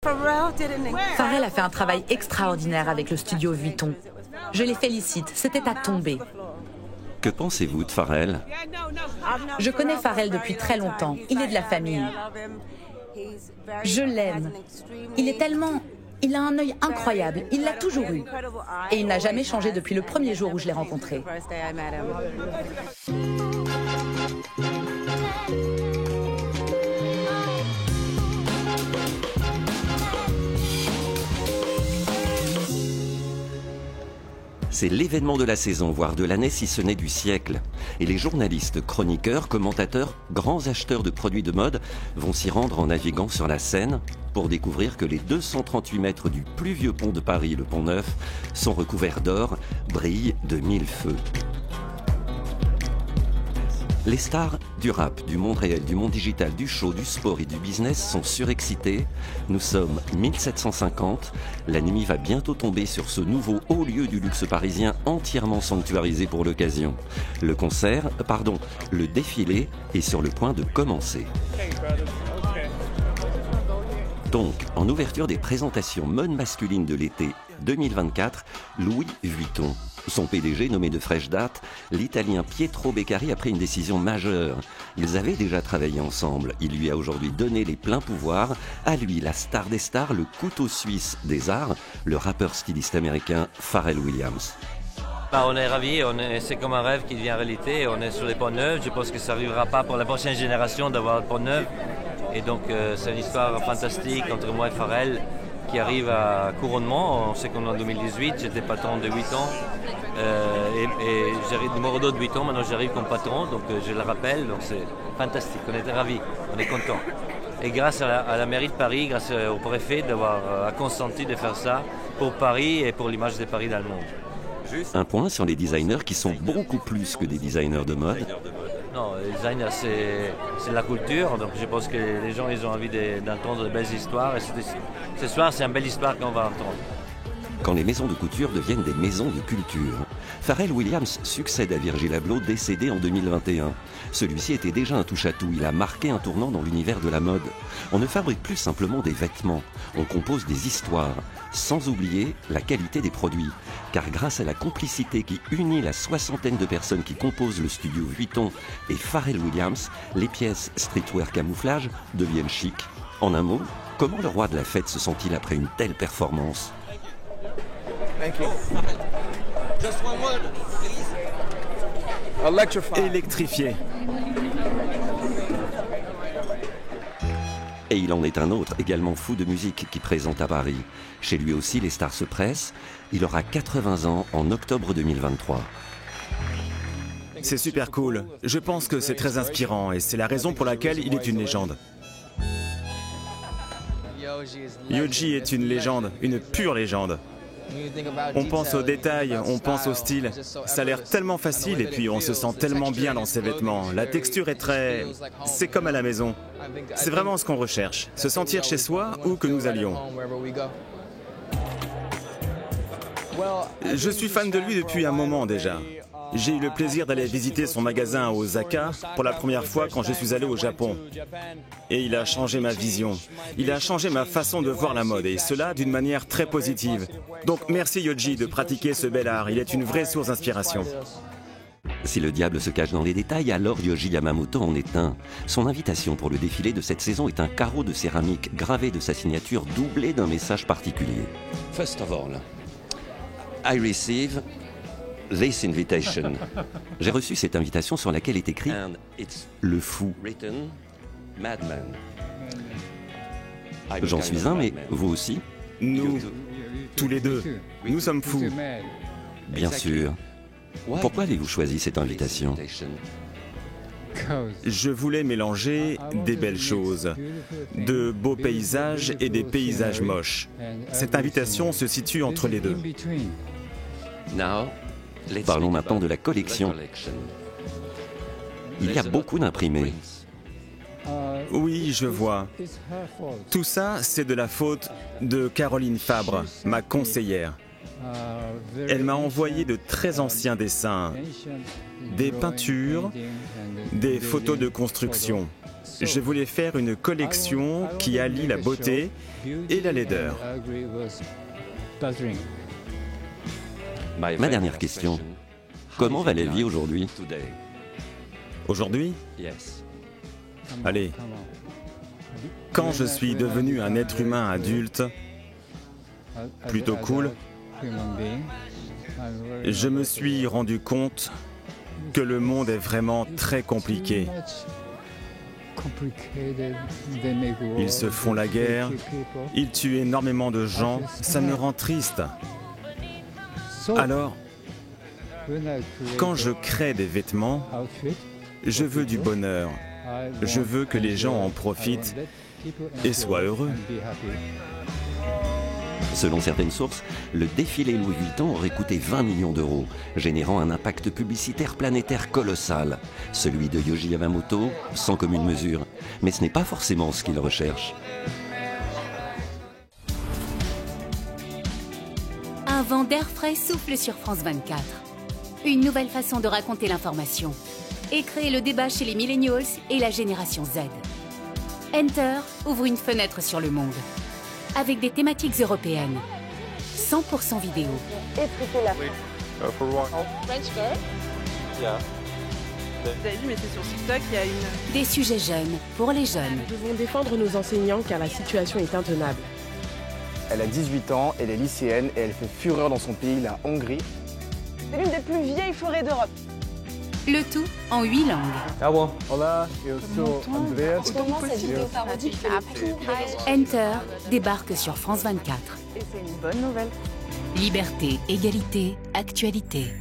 Pharrell a fait un travail extraordinaire avec le studio Vuitton. Je les félicite, c'était à tomber. Que pensez-vous de Pharrell? Je connais Pharrell depuis très longtemps, il est de la famille. Je l'aime. Il a un œil incroyable, il l'a toujours eu. Et il n'a jamais changé depuis le premier jour où je l'ai rencontré. C'est l'événement de la saison, voire de l'année si ce n'est du siècle. Et les journalistes, chroniqueurs, commentateurs, grands acheteurs de produits de mode vont s'y rendre en naviguant sur la Seine pour découvrir que les 238 mètres du plus vieux pont de Paris, le Pont Neuf, sont recouverts d'or, brillent de mille feux. Les stars du rap, du monde réel, du monde digital, du show, du sport et du business sont surexcités. Nous sommes 1750. La nuit va bientôt tomber sur ce nouveau haut lieu du luxe parisien entièrement sanctuarisé pour l'occasion. Le défilé est sur le point de commencer. Donc, en ouverture des présentations mode masculine de l'été 2024, Louis Vuitton. Son PDG, nommé de fraîche date, l'Italien Pietro Beccari a pris une décision majeure. Ils avaient déjà travaillé ensemble. Il lui a aujourd'hui donné les pleins pouvoirs. À lui, la star des stars, le couteau suisse des arts, le rappeur styliste américain Pharrell Williams. On est ravis, c'est comme un rêve qui devient réalité. On est sur les ponts neufs. Je pense que ça n'arrivera pas pour la prochaine génération d'avoir le pont neuf. Et donc c'est une histoire fantastique entre moi et Pharrell qui arrive à couronnement. On sait qu'on est en 2018, j'étais patron de 8 ans et j'arrive numéro 2 de 8 ans, maintenant j'arrive comme patron, donc je le rappelle, donc c'est fantastique, on était ravis, on est contents. Et grâce à la mairie de Paris, grâce au préfet d'avoir consenti de faire ça pour Paris et pour l'image de Paris dans le monde. Un point sur les designers qui sont beaucoup plus que des designers de mode. Non, les designers c'est la culture, donc je pense que les gens ils ont envie d'entendre de belles histoires et ce soir c'est une belle histoire qu'on va entendre. Quand les maisons de couture deviennent des maisons de culture. Pharrell Williams succède à Virgil Abloh, décédé en 2021. Celui-ci était déjà un touche-à-tout, il a marqué un tournant dans l'univers de la mode. On ne fabrique plus simplement des vêtements, on compose des histoires, sans oublier la qualité des produits. Car grâce à la complicité qui unit la soixantaine de personnes qui composent le studio Vuitton et Pharrell Williams, les pièces streetwear camouflage deviennent chic. En un mot, comment le roi de la fête se sent-il après une telle performance ? Électrifié. Et il en est un autre, également fou de musique, qui présente à Paris. Chez lui aussi, les stars se pressent. Il aura 80 ans en octobre 2023. C'est super cool. Je pense que c'est très inspirant et c'est la raison pour laquelle il est une légende. Yohji est une légende, une pure légende. On pense aux détails, on pense au style. Ça a l'air tellement facile et puis on se sent tellement bien dans ses vêtements. La texture est très... C'est comme à la maison. C'est vraiment ce qu'on recherche, se sentir chez soi où que nous allions. Je suis fan de lui depuis un moment déjà. J'ai eu le plaisir d'aller visiter son magasin à Osaka pour la première fois quand je suis allé au Japon. Et il a changé ma vision. Il a changé ma façon de voir la mode et cela d'une manière très positive. Donc merci Yohji de pratiquer ce bel art. Il est une vraie source d'inspiration. Si le diable se cache dans les détails, alors Yohji Yamamoto en est un. Son invitation pour le défilé de cette saison est un carreau de céramique gravé de sa signature doublé d'un message particulier. First of all, I receive this invitation. J'ai reçu cette invitation sur laquelle est écrit « Le fou ». J'en suis un, mais vous aussi? Nous, tous les deux, nous sommes fous. Bien sûr. Pourquoi avez-vous choisi cette invitation? Je voulais mélanger des belles choses, de beaux paysages et des paysages moches. Cette invitation se situe entre les deux. Parlons maintenant de la collection. Il y a beaucoup d'imprimés. Oui, je vois. Tout ça, c'est de la faute de Caroline Fabre, ma conseillère. Elle m'a envoyé de très anciens dessins, des peintures, des photos de construction. Je voulais faire une collection qui allie la beauté et la laideur. Ma dernière question. Comment va la vie aujourd'hui? Aujourd'hui, allez, quand je suis devenu un être humain adulte, plutôt cool, je me suis rendu compte que le monde est vraiment très compliqué. Ils se font la guerre, ils tuent énormément de gens, ça me rend triste. Alors, quand je crée des vêtements, je veux du bonheur. Je veux que les gens en profitent et soient heureux. Selon certaines sources, le défilé Louis Vuitton aurait coûté 20 millions d'euros, générant un impact publicitaire planétaire colossal. Celui de Yohji Yamamoto, sans commune mesure. Mais ce n'est pas forcément ce qu'il recherche. Un vent d'air frais souffle sur France 24. Une nouvelle façon de raconter l'information et créer le débat chez les millennials et la génération Z. Enter ouvre une fenêtre sur le monde, avec des thématiques européennes. 100% vidéo. French girl. Vous avez vu, mais c'est sur TikTok, il y a une... Des sujets jeunes pour les jeunes. Nous devons défendre nos enseignants car la situation est intenable. Elle a 18 ans, elle est lycéenne et elle fait fureur dans son pays, la Hongrie. C'est l'une des plus vieilles forêts d'Europe. Le tout en 8 langues. Hola, yo soy Andreas. Comment cette vidéo parodique fait le tour des réseaux? Enter débarque sur France 24. Et c'est une bonne nouvelle. Liberté, égalité, actualité.